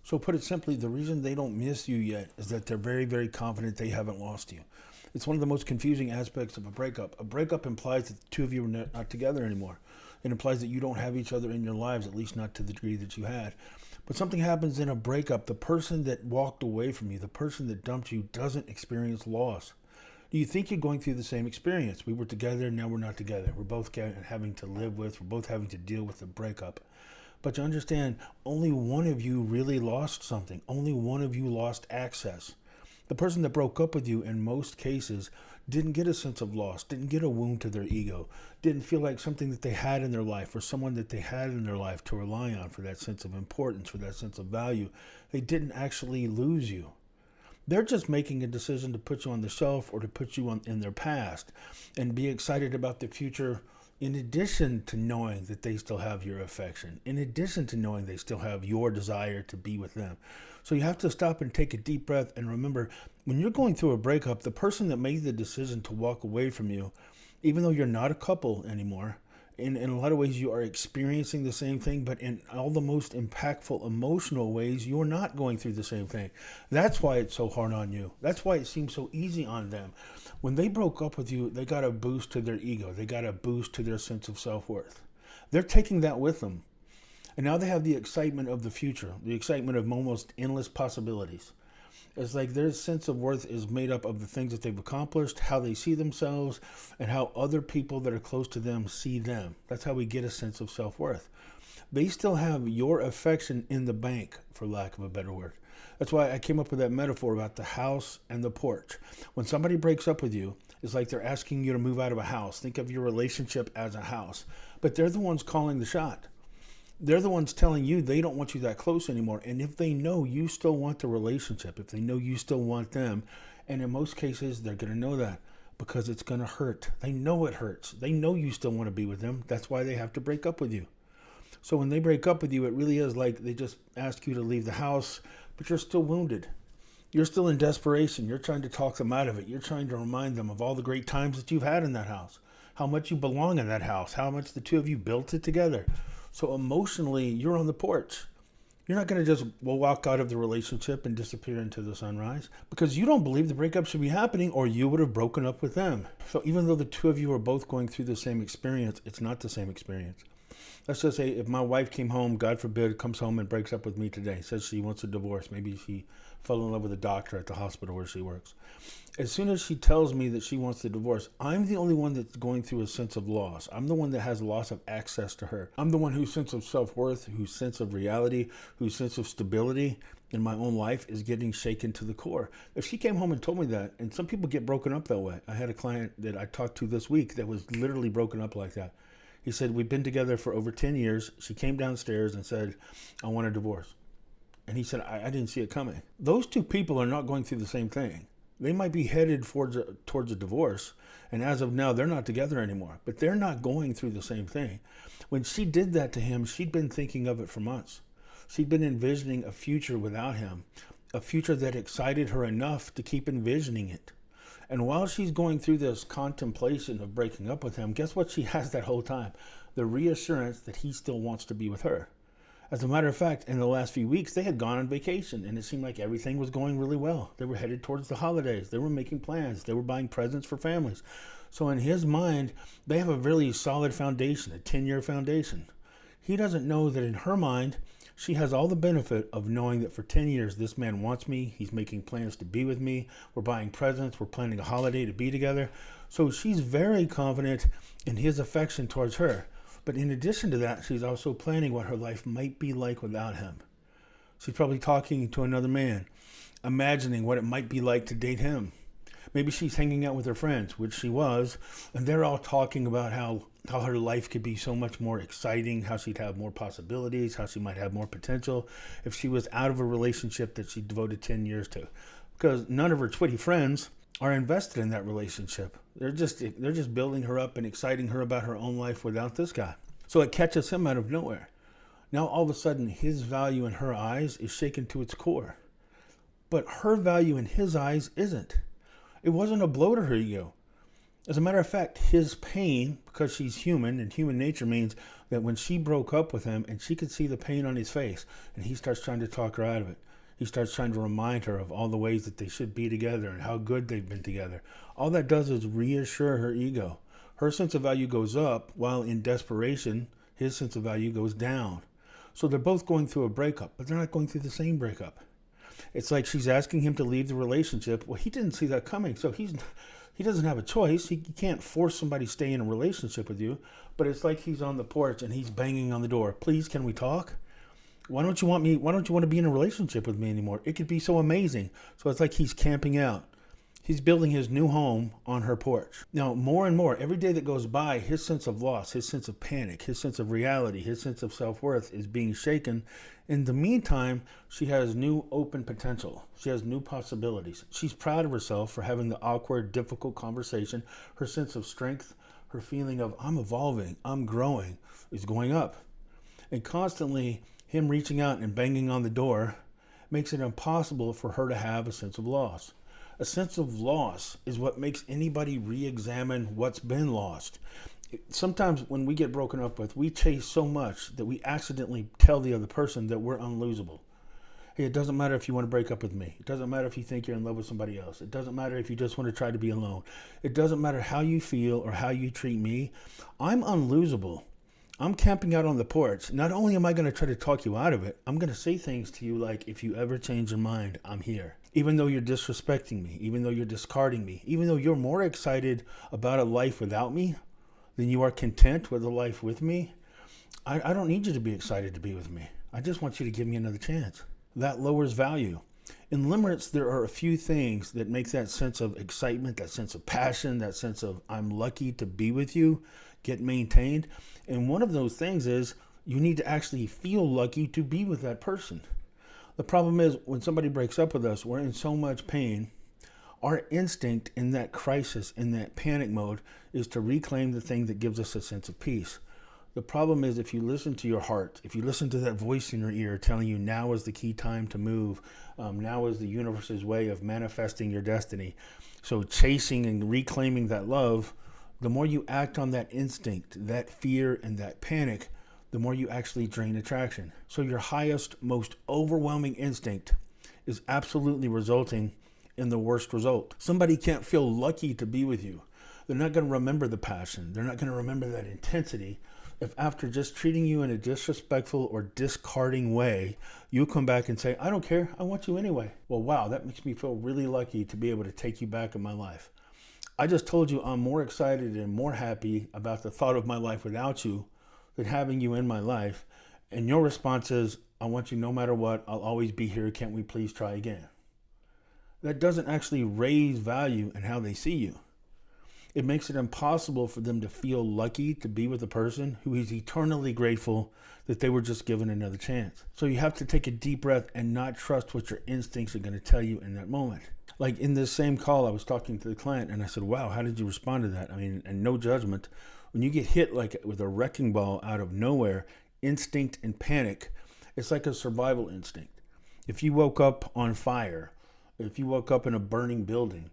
So put it simply, the reason they don't miss you yet is that they're very, very confident they haven't lost you. It's one of the most confusing aspects of a breakup. A breakup implies that the two of you are not together anymore. It implies that you don't have each other in your lives, at least not to the degree that you had. But something happens in a breakup. The person that walked away from you, the person that dumped you, doesn't experience loss. Do you think you're going through the same experience? We were together, now we're not together. We're both having to live with, we're both having to deal with the breakup. But you understand, only one of you really lost something. Only one of you lost access. The person that broke up with you, in most cases, didn't get a sense of loss, didn't get a wound to their ego, didn't feel like something that they had in their life or someone that they had in their life to rely on for that sense of importance, for that sense of value. They didn't actually lose you. They're just making a decision to put you on the shelf or to put you in their past and be excited about the future, in addition to knowing that they still have your affection, in addition to knowing they still have your desire to be with them. So you have to stop and take a deep breath and remember, when you're going through a breakup, the person that made the decision to walk away from you, even though you're not a couple anymore, in a lot of ways you are experiencing the same thing, but in all the most impactful emotional ways, you're not going through the same thing. That's why it's so hard on you. That's why it seems so easy on them. When they broke up with you, they got a boost to their ego. They got a boost to their sense of self-worth. They're taking that with them. And now they have the excitement of the future, the excitement of almost endless possibilities. It's like their sense of worth is made up of the things that they've accomplished, how they see themselves, and how other people that are close to them see them. That's how we get a sense of self-worth. They still have your affection in the bank, for lack of a better word. That's why I came up with that metaphor about the house and the porch. When somebody breaks up with you, it's like they're asking you to move out of a house. Think of your relationship as a house. But they're the ones calling the shot. They're the ones telling you they don't want you that close anymore. And if they know you still want the relationship, if they know you still want them, and in most cases, they're going to know that because it's going to hurt. They know it hurts. They know you still want to be with them. That's why they have to break up with you. So when they break up with you, it really is like they just ask you to leave the house, but you're still wounded. You're still in desperation. You're trying to talk them out of it. You're trying to remind them of all the great times that you've had in that house, how much you belong in that house, how much the two of you built it together. So emotionally, you're on the porch. You're not going to just walk out of the relationship and disappear into the sunrise because you don't believe the breakup should be happening or you would have broken up with them. So even though the two of you are both going through the same experience, it's not the same experience. Let's just say if my wife came home, God forbid, comes home and breaks up with me today, says she wants a divorce. Maybe she fell in love with a doctor at the hospital where she works. As soon as she tells me that she wants the divorce, I'm the only one that's going through a sense of loss. I'm the one that has loss of access to her. I'm the one whose sense of self-worth, whose sense of reality, whose sense of stability in my own life is getting shaken to the core. If she came home and told me that, and some people get broken up that way. I had a client that I talked to this week that was literally broken up like that. He said, we've been together for over 10 years. She came downstairs and said, I want a divorce. And he said, I didn't see it coming. Those two people are not going through the same thing. They might be headed towards a divorce, and as of now, they're not together anymore. But they're not going through the same thing. When she did that to him, she'd been thinking of it for months. She'd been envisioning a future without him, a future that excited her enough to keep envisioning it. And while she's going through this contemplation of breaking up with him, guess what she has that whole time? The reassurance that he still wants to be with her. As a matter of fact, in the last few weeks, they had gone on vacation, and it seemed like everything was going really well. They were headed towards the holidays. They were making plans. They were buying presents for families. So in his mind, they have a really solid foundation, a 10-year foundation. He doesn't know that in her mind, she has all the benefit of knowing that for 10 years, this man wants me. He's making plans to be with me. We're buying presents. We're planning a holiday to be together. So she's very confident in his affection towards her. But in addition to that, she's also planning what her life might be like without him. She's probably talking to another man, imagining what it might be like to date him. Maybe she's hanging out with her friends, which she was, and they're all talking about how her life could be so much more exciting, how she'd have more possibilities, how she might have more potential if she was out of a relationship that she devoted 10 years to. Because none of her twitty friends are invested in that relationship. They're just building her up and exciting her about her own life without this guy. So it catches him out of nowhere. Now all of a sudden his value in her eyes is shaken to its core. But her value in his eyes isn't. It wasn't a blow to her ego. As a matter of fact, his pain, because she's human, and human nature means that when she broke up with him and she could see the pain on his face, and he starts trying to talk her out of it. He starts trying to remind her of all the ways that they should be together and how good they've been together. All that does is reassure her ego. Her sense of value goes up, while in desperation, his sense of value goes down. So they're both going through a breakup, but they're not going through the same breakup. It's like she's asking him to leave the relationship. Well, he didn't see that coming, so he doesn't have a choice. He can't force somebody to stay in a relationship with you. But it's like he's on the porch and he's banging on the door. Please, can we talk? Why don't you want to be in a relationship with me anymore? It could be so amazing. So it's like he's camping out. He's building his new home on her porch. Now, more and more, every day that goes by, his sense of loss, his sense of panic, his sense of reality, his sense of self-worth is being shaken. In the meantime, she has new open potential. She has new possibilities. She's proud of herself for having the awkward, difficult conversation. Her sense of strength, her feeling of I'm evolving, I'm growing, is going up. And constantly, him reaching out and banging on the door makes it impossible for her to have a sense of loss. A sense of loss is what makes anybody re-examine what's been lost. Sometimes when we get broken up with, we chase so much that we accidentally tell the other person that we're unlosable. Hey, it doesn't matter if you want to break up with me. It doesn't matter if you think you're in love with somebody else. It doesn't matter if you just want to try to be alone. It doesn't matter how you feel or how you treat me. I'm unlosable. I'm camping out on the porch. Not only am I going to try to talk you out of it, I'm going to say things to you like, if you ever change your mind, I'm here. Even though you're disrespecting me, even though you're discarding me, even though you're more excited about a life without me than you are content with a life with me, I don't need you to be excited to be with me. I just want you to give me another chance. That lowers value. In limerence, there are a few things that make that sense of excitement, that sense of passion, that sense of I'm lucky to be with you, get maintained. And one of those things is you need to actually feel lucky to be with that person. The problem is when somebody breaks up with us, we're in so much pain. Our instinct in that crisis, in that panic mode, is to reclaim the thing that gives us a sense of peace. The problem is if you listen to your heart, if you listen to that voice in your ear telling you now is the key time to move, now is the universe's way of manifesting your destiny. So chasing and reclaiming that love, the more you act on that instinct, that fear and that panic, the more you actually drain attraction. So your highest, most overwhelming instinct is absolutely resulting in the worst result. Somebody can't feel lucky to be with you. They're not going to remember the passion. They're not going to remember that intensity. If after just treating you in a disrespectful or discarding way, you come back and say, I don't care, I want you anyway. Well, wow, that makes me feel really lucky to be able to take you back in my life. I just told you I'm more excited and more happy about the thought of my life without you than having you in my life. And your response is, I want you no matter what, I'll always be here, can't we please try again? That doesn't actually raise value in how they see you. It makes it impossible for them to feel lucky to be with a person who is eternally grateful that they were just given another chance. So you have to take a deep breath and not trust what your instincts are going to tell you in that moment. Like in this same call, I was talking to the client and I said, wow, how did you respond to that? I mean, and no judgment. When you get hit like with a wrecking ball out of nowhere, instinct and panic, it's like a survival instinct. If you woke up on fire, if you woke up in a burning building,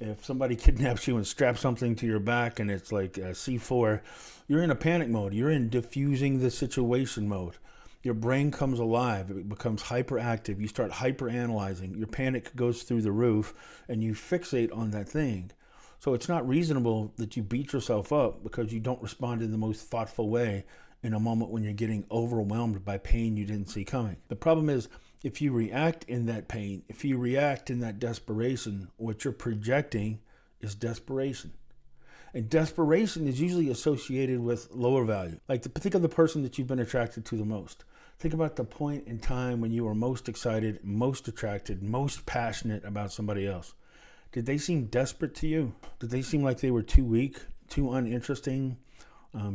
if somebody kidnaps you and straps something to your back and it's like C4, you're in a panic mode. You're in diffusing the situation mode. Your brain comes alive. It becomes hyperactive. You start hyperanalyzing. Your panic goes through the roof and you fixate on that thing. So it's not reasonable that you beat yourself up because you don't respond in the most thoughtful way in a moment when you're getting overwhelmed by pain you didn't see coming. The problem is, if you react in that pain, if you react in that desperation, what you're projecting is desperation. And desperation is usually associated with lower value. Like think of the person that you've been attracted to the most. Think about the point in time when you were most excited, most attracted, most passionate about somebody else. Did they seem desperate to you? Did they seem like they were too weak, too uninteresting,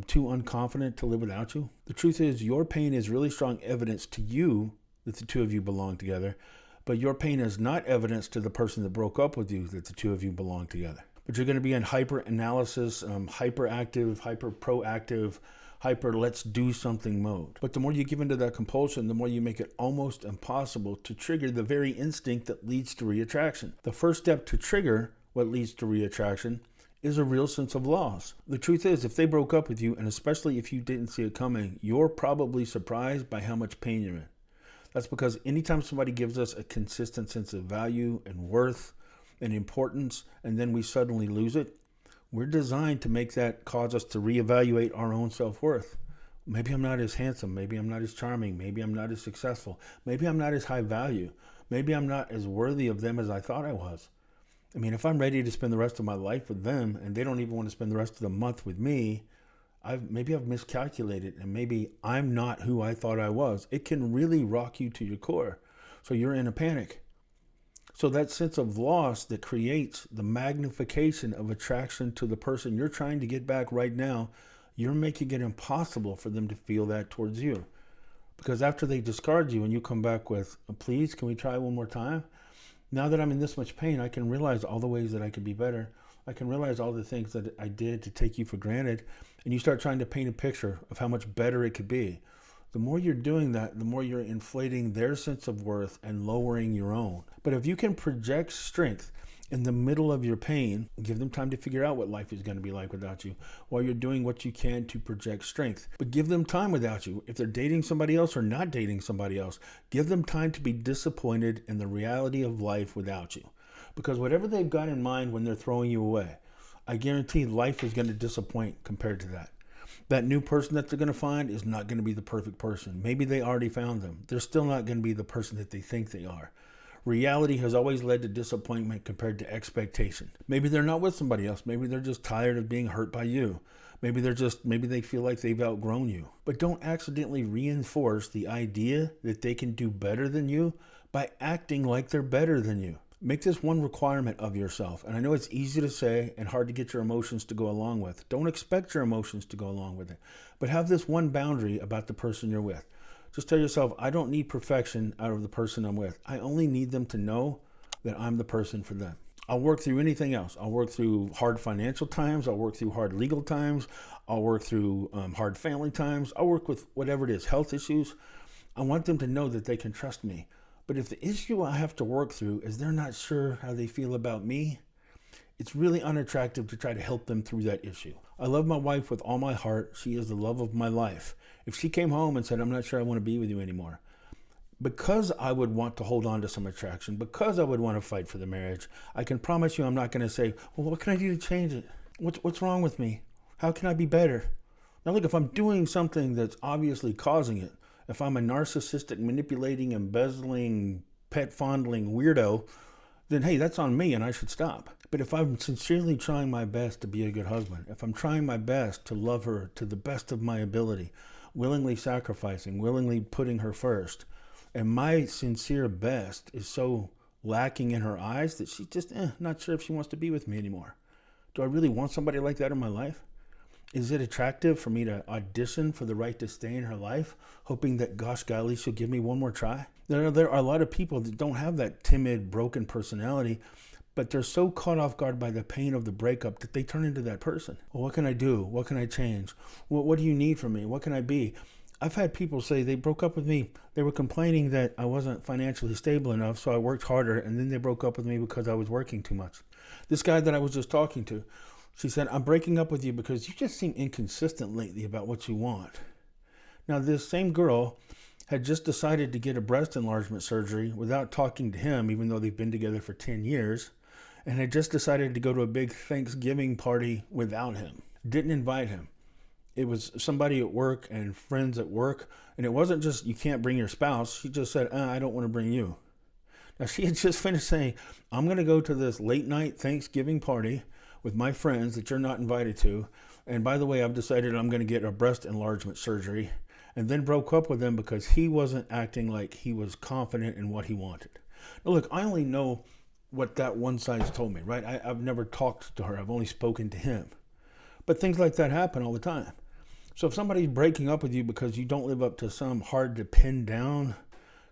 too unconfident to live without you? The truth is, your pain is really strong evidence to you that the two of you belong together, but your pain is not evidence to the person that broke up with you that the two of you belong together. But you're going to be in hyper analysis, hyperactive, hyper proactive, hyper let's do something mode. But the more you give into that compulsion, the more you make it almost impossible to trigger the very instinct that leads to reattraction. The first step to trigger what leads to reattraction is a real sense of loss. The truth is, if they broke up with you, and especially if you didn't see it coming, you're probably surprised by how much pain you're in. That's because anytime somebody gives us a consistent sense of value and worth and importance, and then we suddenly lose it, we're designed to make that cause us to reevaluate our own self-worth. Maybe I'm not as handsome. Maybe I'm not as charming. Maybe I'm not as successful. Maybe I'm not as high value. Maybe I'm not as worthy of them as I thought I was. I mean, if I'm ready to spend the rest of my life with them and they don't even want to spend the rest of the month with me, maybe I've miscalculated, and maybe I'm not who I thought I was. It can really rock you to your core. So you're in a panic. So that sense of loss that creates the magnification of attraction to the person you're trying to get back right now, you're making it impossible for them to feel that towards you. Because after they discard you and you come back with, please, can we try one more time? Now that I'm in this much pain, I can realize all the ways that I could be better. I can realize all the things that I did to take you for granted. And you start trying to paint a picture of how much better it could be. The more you're doing that, the more you're inflating their sense of worth and lowering your own. But if you can project strength in the middle of your pain, give them time to figure out what life is going to be like without you while you're doing what you can to project strength. But give them time without you. If they're dating somebody else or not dating somebody else, give them time to be disappointed in the reality of life without you. Because whatever they've got in mind when they're throwing you away, I guarantee life is going to disappoint compared to that. That new person that they're going to find is not going to be the perfect person. Maybe they already found them. They're still not going to be the person that they think they are. Reality has always led to disappointment compared to expectation. Maybe they're not with somebody else. Maybe they're just tired of being hurt by you. Maybe they feel like they've outgrown you. But don't accidentally reinforce the idea that they can do better than you by acting like they're better than you. Make this one requirement of yourself. And I know it's easy to say and hard to get your emotions to go along with. Don't expect your emotions to go along with it. But have this one boundary about the person you're with. Just tell yourself, I don't need perfection out of the person I'm with. I only need them to know that I'm the person for them. I'll work through anything else. I'll work through hard financial times. I'll work through hard legal times. I'll work through hard family times. I'll work with whatever it is, health issues. I want them to know that they can trust me. But if the issue I have to work through is they're not sure how they feel about me, it's really unattractive to try to help them through that issue. I love my wife with all my heart. She is the love of my life. If she came home and said, I'm not sure I want to be with you anymore, because I would want to hold on to some attraction, because I would want to fight for the marriage, I can promise you I'm not going to say, well, what can I do to change it? What's wrong with me? How can I be better? Now look, if I'm doing something that's obviously causing it, if I'm a narcissistic, manipulating, embezzling, pet fondling weirdo, then hey, that's on me and I should stop. But if I'm sincerely trying my best to be a good husband, if I'm trying my best to love her to the best of my ability, willingly sacrificing, willingly putting her first, and my sincere best is so lacking in her eyes that she's just not sure if she wants to be with me anymore. Do I really want somebody like that in my life? Is it attractive for me to audition for the right to stay in her life, hoping that, gosh golly, she'll give me one more try? There are a lot of people that don't have that timid, broken personality, but they're so caught off guard by the pain of the breakup that they turn into that person. Well, what can I do? What can I change? What do you need from me? What can I be? I've had people say they broke up with me. They were complaining that I wasn't financially stable enough, so I worked harder, and then they broke up with me because I was working too much. This guy that I was just talking to, she said, I'm breaking up with you because you just seem inconsistent lately about what you want. Now, this same girl had just decided to get a breast enlargement surgery without talking to him, even though they've been together for 10 years, and had just decided to go to a big Thanksgiving party without him. Didn't invite him. It was somebody at work and friends at work, and it wasn't just you can't bring your spouse. She just said, I don't want to bring you. Now, she had just finished saying, I'm going to go to this late night Thanksgiving party with my friends that you're not invited to. And by the way, I've decided I'm going to get a breast enlargement surgery, and then broke up with him because he wasn't acting like he was confident in what he wanted. Now, look, I only know what that one side's told me, right? I've never talked to her. I've only spoken to him. But things like that happen all the time. So if somebody's breaking up with you because you don't live up to some hard to pin down,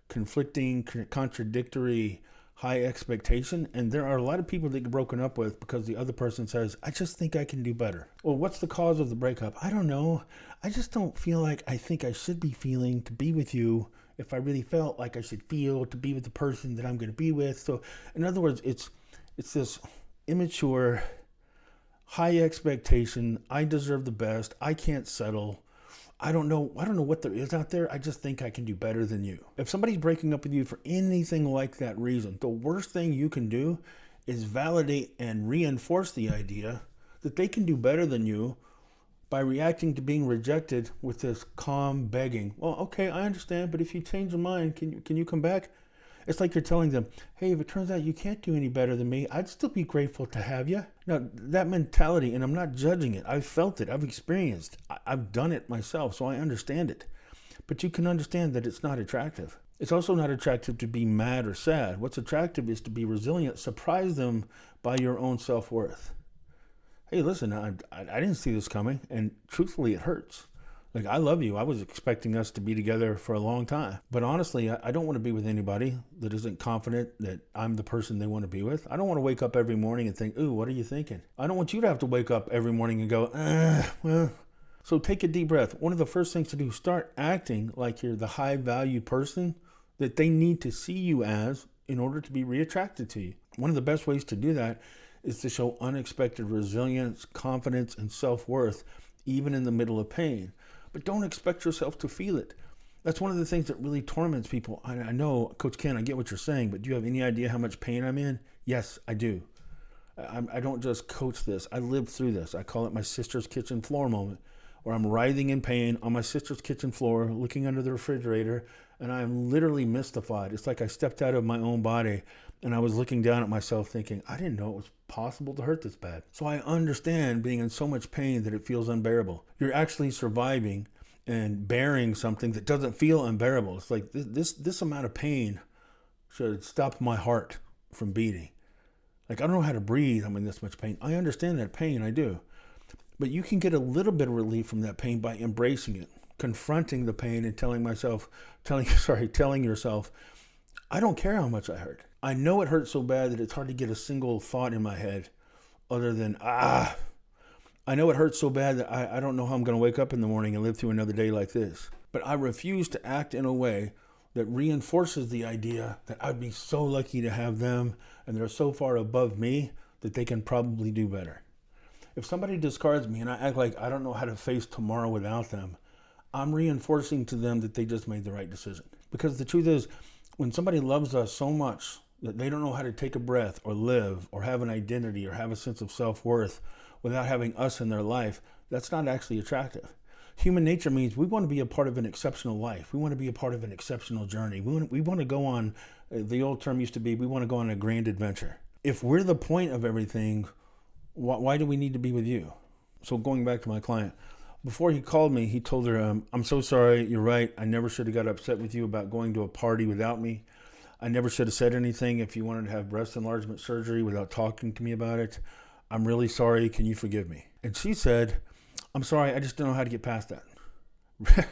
conflicting, contradictory, high expectation, and there are a lot of people that get broken up with because the other person says, I just think I can do better. Well, what's the cause of the breakup? I don't know. I just don't feel like I think I should be feeling to be with you if I really felt like I should feel to be with the person that I'm going to be with. So in other words, it's this immature, high expectation. I deserve the best. I can't settle. I don't know what there is out there. I just think I can do better than you. If somebody's breaking up with you for anything like that reason, the worst thing you can do is validate and reinforce the idea that they can do better than you by reacting to being rejected with this calm begging. Well, okay, I understand, but if you change your mind, can you come back? It's like you're telling them, hey, if it turns out you can't do any better than me, I'd still be grateful to have you. Now, that mentality, and I'm not judging it, I've felt it, I've experienced, I've done it myself, so I understand it. But you can understand that it's not attractive. It's also not attractive to be mad or sad. What's attractive is to be resilient, surprise them by your own self-worth. Hey, listen, I didn't see this coming, and truthfully, it hurts. Like, I love you. I was expecting us to be together for a long time. But honestly, I don't want to be with anybody that isn't confident that I'm the person they want to be with. I don't want to wake up every morning and think, ooh, what are you thinking? I don't want you to have to wake up every morning and go, well. So take a deep breath. One of the first things to do, start acting like you're the high value person that they need to see you as in order to be reattracted to you. One of the best ways to do that is to show unexpected resilience, confidence, and self-worth, even in the middle of pain. But don't expect yourself to feel it. That's one of the things that really torments people. I know, Coach Ken, I get what you're saying, but do you have any idea how much pain I'm in? Yes, I do. I don't just coach this. I live through this. I call it my sister's kitchen floor moment, where I'm writhing in pain on my sister's kitchen floor, looking under the refrigerator, and I'm literally mystified. It's like I stepped out of my own body, and I was looking down at myself thinking, I didn't know it was possible to hurt this bad. So I understand being in so much pain that it feels unbearable. You're actually surviving and bearing something that doesn't feel unbearable. It's like this amount of pain should stop my heart from beating. Like, I don't know how to breathe. I'm in this much pain. I understand that pain. I do. But you can get a little bit of relief from that pain by embracing it, confronting the pain and telling yourself, I don't care how much I hurt. I know it hurts so bad that it's hard to get a single thought in my head other than, I know it hurts so bad that I don't know how I'm going to wake up in the morning and live through another day like this. But I refuse to act in a way that reinforces the idea that I'd be so lucky to have them and they're so far above me that they can probably do better. If somebody discards me and I act like I don't know how to face tomorrow without them, I'm reinforcing to them that they just made the right decision. Because the truth is, when somebody loves us so much that they don't know how to take a breath or live or have an identity or have a sense of self-worth without having us in their life, that's not actually attractive. Human nature means we want to be a part of an exceptional life. We want to be a part of an exceptional journey. We want to go on, the old term used to be, we want to go on a grand adventure. If we're the point of everything, why do we need to be with you? So going back to my client, before he called me, he told her, I'm so sorry, you're right. I never should have got upset with you about going to a party without me. I never should have said anything if you wanted to have breast enlargement surgery without talking to me about it. I'm really sorry. Can you forgive me? And she said, I'm sorry, I just don't know how to get past that.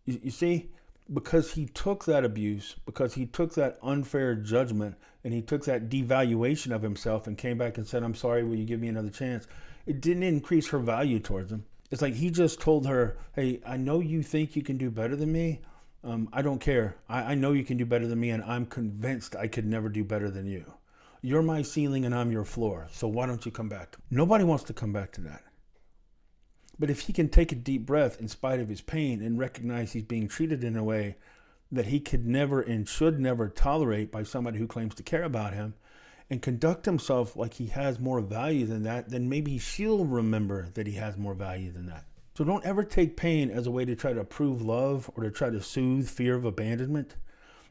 You see, because he took that abuse, because he took that unfair judgment, and he took that devaluation of himself and came back and said, I'm sorry, will you give me another chance? It didn't increase her value towards him. It's like he just told her, hey, I know you think you can do better than me. I don't care. I know you can do better than me, and I'm convinced I could never do better than you. You're my ceiling and I'm your floor, so why don't you come back? Nobody wants to come back to that. But if he can take a deep breath in spite of his pain and recognize he's being treated in a way that he could never and should never tolerate by somebody who claims to care about him, and conduct himself like he has more value than that, then maybe she'll remember that he has more value than that. So don't ever take pain as a way to try to prove love or to try to soothe fear of abandonment.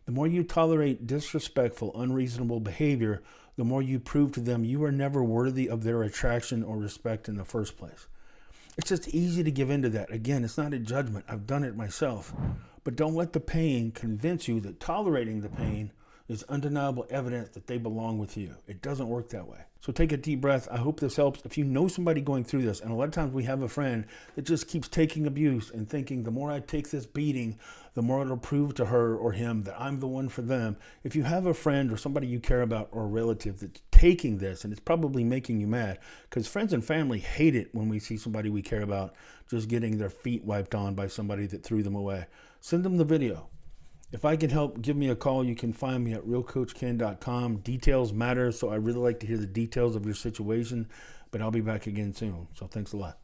The more you tolerate disrespectful, unreasonable behavior, the more you prove to them you are never worthy of their attraction or respect in the first place. It's just easy to give in to that. Again, it's not a judgment. I've done it myself. But don't let the pain convince you that tolerating the pain is undeniable evidence that they belong with you. It doesn't work that way. So take a deep breath. I hope this helps. If you know somebody going through this, and a lot of times we have a friend that just keeps taking abuse and thinking the more I take this beating, the more it'll prove to her or him that I'm the one for them. If you have a friend or somebody you care about or a relative that's taking this, and it's probably making you mad, because friends and family hate it when we see somebody we care about just getting their feet wiped on by somebody that threw them away. Send them the video. If I can help, give me a call. You can find me at realcoachken.com. Details matter, so I really like to hear the details of your situation. But I'll be back again soon. So thanks a lot.